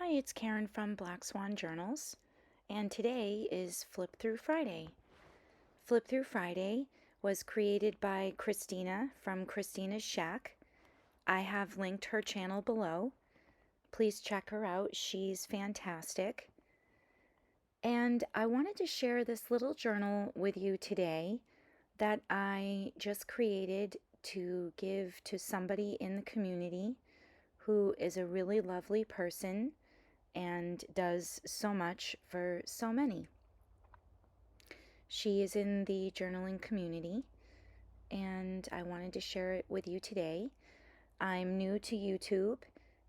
Hi, it's Karen from Black Swan Journals, and today is Flip Through Friday. Flip Through Friday was created by Christina from Christina's Shack. I have linked her channel below. Please check her out. She's fantastic. And I wanted to share this little journal with you today that I just created to give to somebody in the community who is a really lovely person and does so much for so many. She is in the journaling community, and I wanted to share it with you today. I'm new to YouTube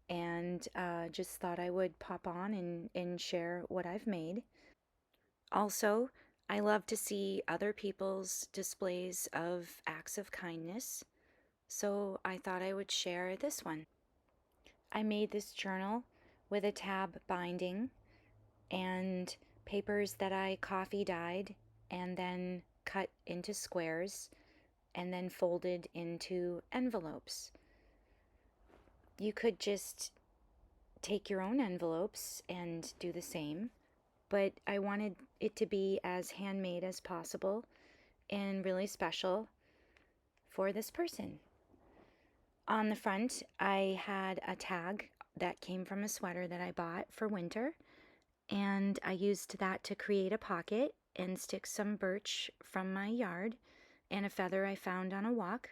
and just thought I would pop on and share what I've made. Also, I love to see other people's displays of acts of kindness, so I thought I would share this one. I made this journal with a tab binding and papers that I coffee dyed and then cut into squares and then folded into envelopes. You could just take your own envelopes and do the same, but I wanted it to be as handmade as possible and really special for this person. On the front, I had a tag that came from a sweater that I bought for winter, and I used that to create a pocket and stick some birch from my yard and a feather I found on a walk.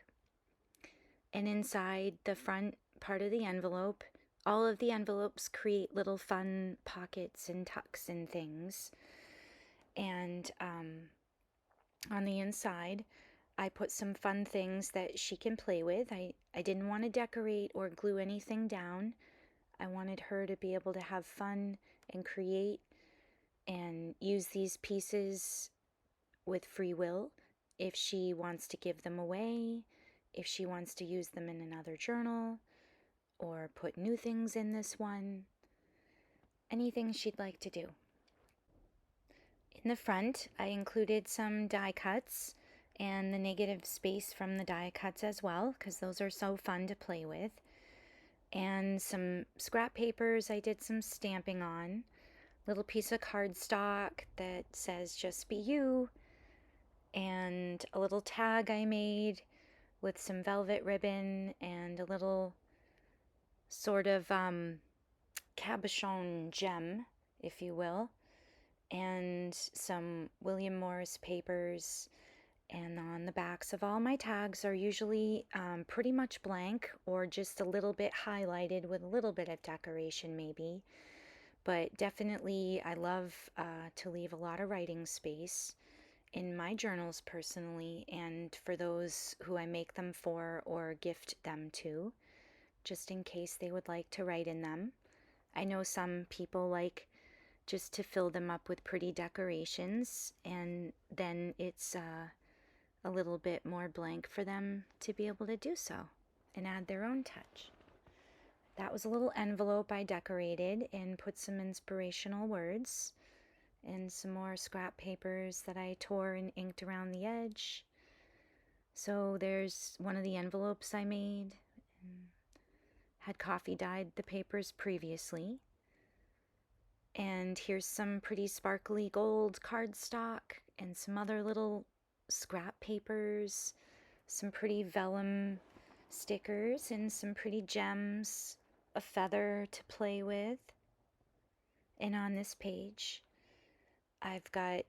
And inside the front part of the envelope, all of the envelopes create little fun pockets and tucks and things. And on the inside, I put some fun things that she can play with. I didn't want to decorate or glue anything down. I wanted her to be able to have fun and create and use these pieces with free will if she wants to give them away, if she wants to use them in another journal, or put new things in this one. Anything she'd like to do. In the front, I included some die cuts and the negative space from the die cuts as well, because those are so fun to play with. And some scrap papers I did some stamping on. Little piece of cardstock that says just be you, and a little tag I made with some velvet ribbon and a little sort of cabochon gem, if you will, and some William Morris papers. And on the backs of all my tags are usually pretty much blank or just a little bit highlighted with a little bit of decoration maybe. But definitely I love to leave a lot of writing space in my journals personally, and for those who I make them for or gift them to, just in case they would like to write in them. I know some people like just to fill them up with pretty decorations, and then it's a little bit more blank for them to be able to do so and add their own touch. That was a little envelope I decorated and put some inspirational words and some more scrap papers that I tore and inked around the edge. So there's one of the envelopes I made. Had coffee dyed the papers previously. And here's some pretty sparkly gold cardstock and some other little scrap papers, some pretty vellum stickers and some pretty gems, a feather to play with. And on this page, I've got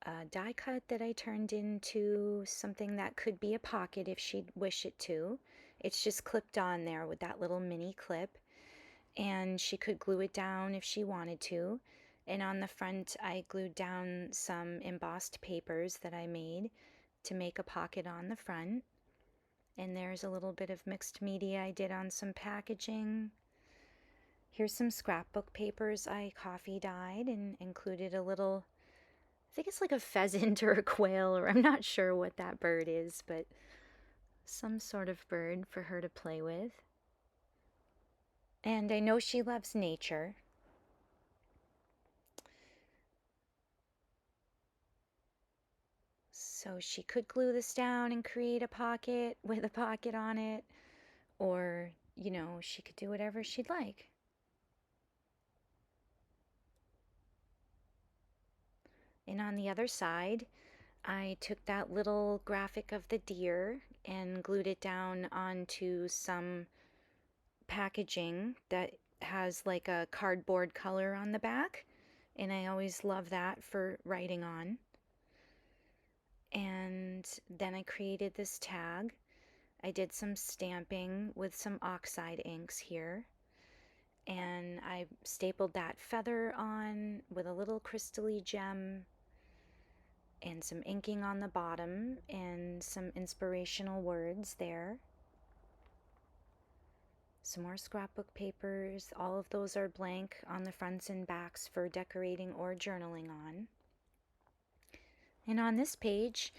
a die cut that I turned into something that could be a pocket if she'd wish it to. It's just clipped on there with that little mini clip, and she could glue it down if she wanted to. And on the front, I glued down some embossed papers that I made to make a pocket on the front. And there's a little bit of mixed media I did on some packaging. Here's some scrapbook papers I coffee dyed and included a little, I think it's like a pheasant or a quail, or I'm not sure what that bird is, but some sort of bird for her to play with. And I know she loves nature. So she could glue this down and create a pocket with a pocket on it, or, she could do whatever she'd like. And on the other side, I took that little graphic of the deer and glued it down onto some packaging that has like a cardboard color on the back. And I always love that for writing on. And then I created this tag. I did some stamping with some oxide inks here. And I stapled that feather on with a little crystally gem and some inking on the bottom and some inspirational words there. Some more scrapbook papers. All of those are blank on the fronts and backs for decorating or journaling on. And on this page,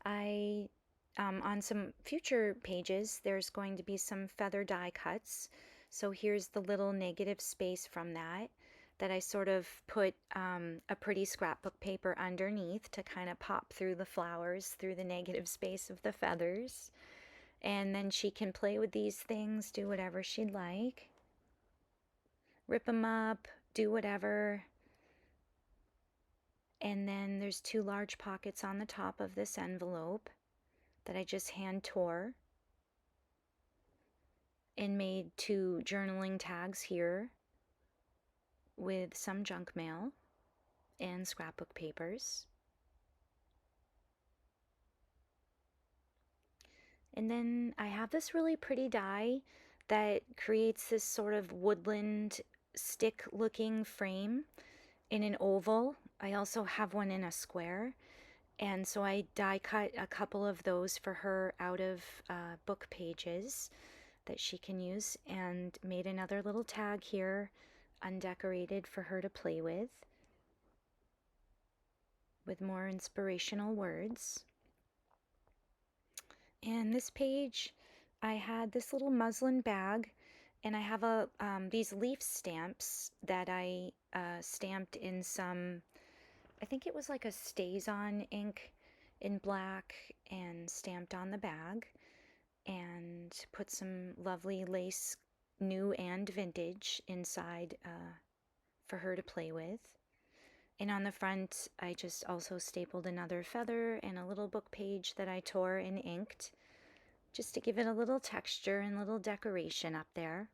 on some future pages, there's going to be some feather die cuts. So here's the little negative space from that I sort of put a pretty scrapbook paper underneath to kind of pop through the flowers through the negative space of the feathers. And then she can play with these things, do whatever she'd like. Rip them up, do whatever. And then there's 2 large pockets on the top of this envelope that I just hand tore and made 2 journaling tags here with some junk mail and scrapbook papers. And then I have this really pretty die that creates this sort of woodland stick looking frame in an oval. I also have one in a square. And so I die cut a couple of those for her out of book pages that she can use, and made another little tag here, undecorated, for her to play with more inspirational words. And this page, I had this little muslin bag, and I have these leaf stamps that I stamped in some, I think it was like a StazOn ink in black, and stamped on the bag, and put some lovely lace, new and vintage, inside for her to play with. And on the front, I just also stapled another feather and a little book page that I tore and inked, just to give it a little texture and little decoration up there.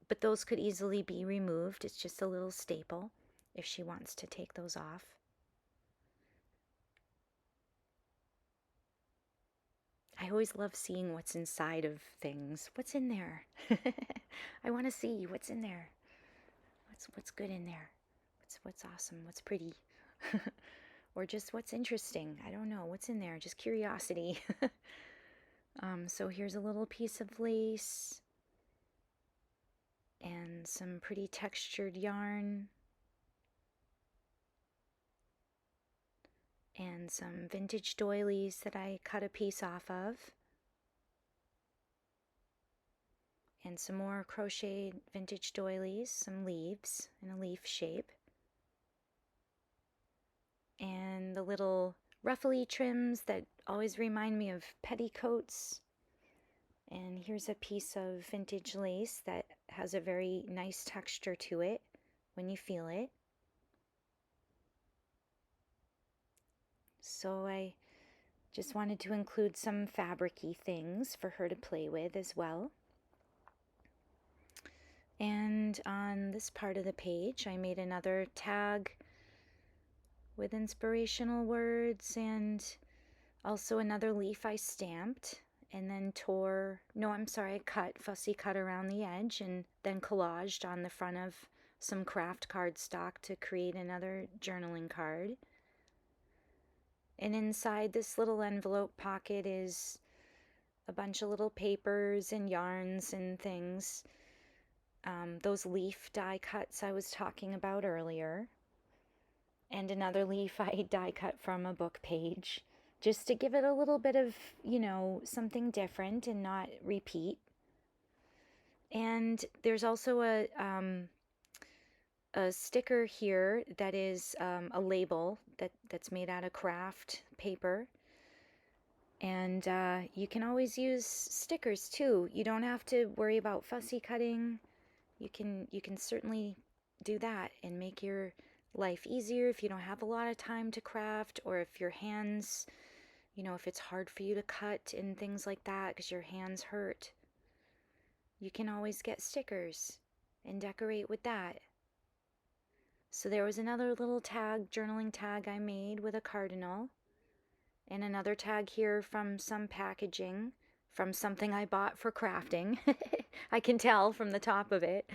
But those could easily be removed. It's just a little staple if she wants to take those off. I always love seeing what's inside of things. What's in there? I want to see what's in there. What's good in there? What's awesome? What's pretty? Or just what's interesting? I don't know. What's in there? Just curiosity. So here's a little piece of lace and some pretty textured yarn and some vintage doilies that I cut a piece off of, and some more crocheted vintage doilies, some leaves in a leaf shape, and the little ruffly trims that always remind me of petticoats. And here's a piece of vintage lace that has a very nice texture to it when you feel it. So I just wanted to include some fabric-y things for her to play with as well. And on this part of the page, I made another tag with inspirational words, and also another leaf I stamped and then fussy cut around the edge, and then collaged on the front of some craft cardstock to create another journaling card. And inside this little envelope pocket is a bunch of little papers and yarns and things. Those leaf die cuts I was talking about earlier. And another leaf I die cut from a book page, just to give it a little bit of, something different and not repeat. And there's also a sticker here that is a label that's made out of craft paper. And you can always use stickers too. You don't have to worry about fussy cutting. You can certainly do that and make your life easier if you don't have a lot of time to craft, or if your hands, if it's hard for you to cut and things like that because your hands hurt, you can always get stickers and decorate with that. So there was another little tag, journaling tag I made with a cardinal, and another tag here from some packaging from something I bought for crafting. I can tell from the top of it.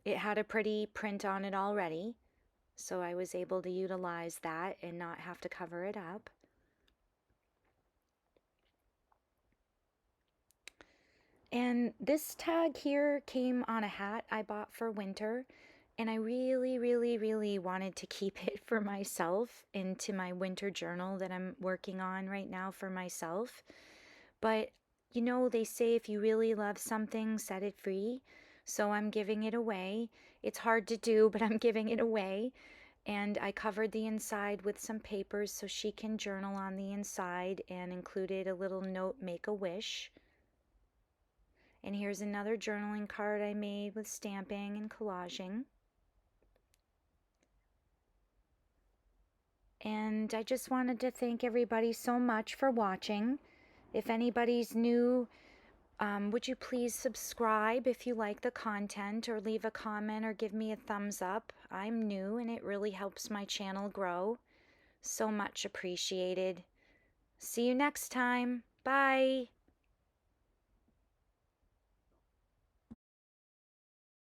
It had a pretty print on it already, so I was able to utilize that and not have to cover it up. And this tag here came on a hat I bought for winter, and I really, really, really wanted to keep it for myself into my winter journal that I'm working on right now for myself. But they say if you really love something, set it free. So I'm giving it away. It's hard to do, but I'm giving it away. And I covered the inside with some papers so she can journal on the inside, and included a little note, make a wish. And here's another journaling card I made with stamping and collaging. And I just wanted to thank everybody so much for watching. If anybody's new, would you please subscribe if you like the content, or leave a comment or give me a thumbs up? I'm new and it really helps my channel grow. So much appreciated. See you next time. Bye.